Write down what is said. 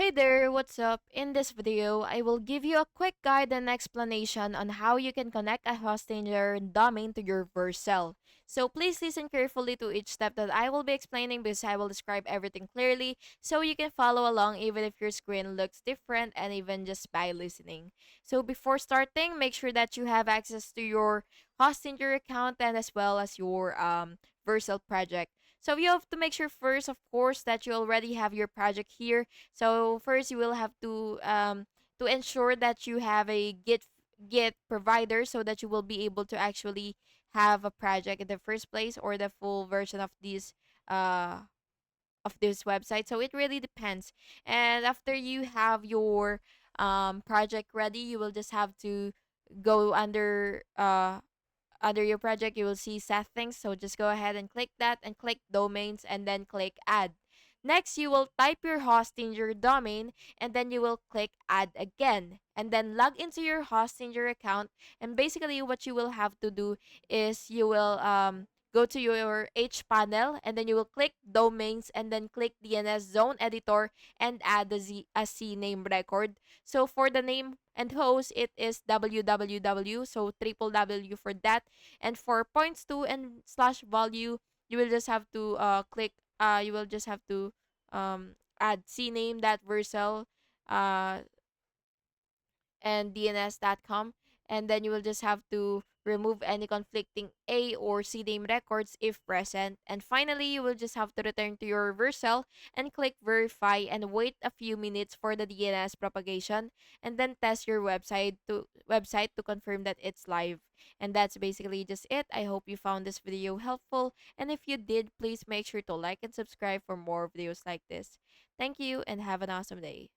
Hey there, what's up? In this video, I will give you a quick guide and explanation on how you can connect a hosting your domain to your Vercel. So please listen carefully to each step that I will be explaining because I will describe everything clearly so you can follow along even if your screen looks different and even just by listening. So before starting, make sure that you have access to your hosting your account and as well as your Vercel project. So you have to make sure first, of course, that you already have your project here. So first, you will have to ensure that you have a Git provider so that you will be able to actually have a project in the first place or the full version uh of this website. So it really depends. And after you have your project ready, you will just have to go under your project, you will see settings. So just go ahead and click that and click domains and then click add. Next, you will type your host in your domain and then you will click add again. And then log into your host in your account. And basically, what you will have to do is you will go to your H panel and then you will click domains and then click DNS zone editor and add a C name record. So for the name and host, it is www, so triple W for that. And for points to and slash value, you will just have to you will just have to add cname that Vercel uh and dns.com, and then you will just have to remove any conflicting A or C name records if present. And finally, you will just have to return to your Vercel and click verify and wait a few minutes for the DNS propagation and then test your website to confirm that it's live. And that's basically just it. I hope you found this video helpful, and if you did, please make sure to like and subscribe for more videos like this. Thank you and have an awesome day.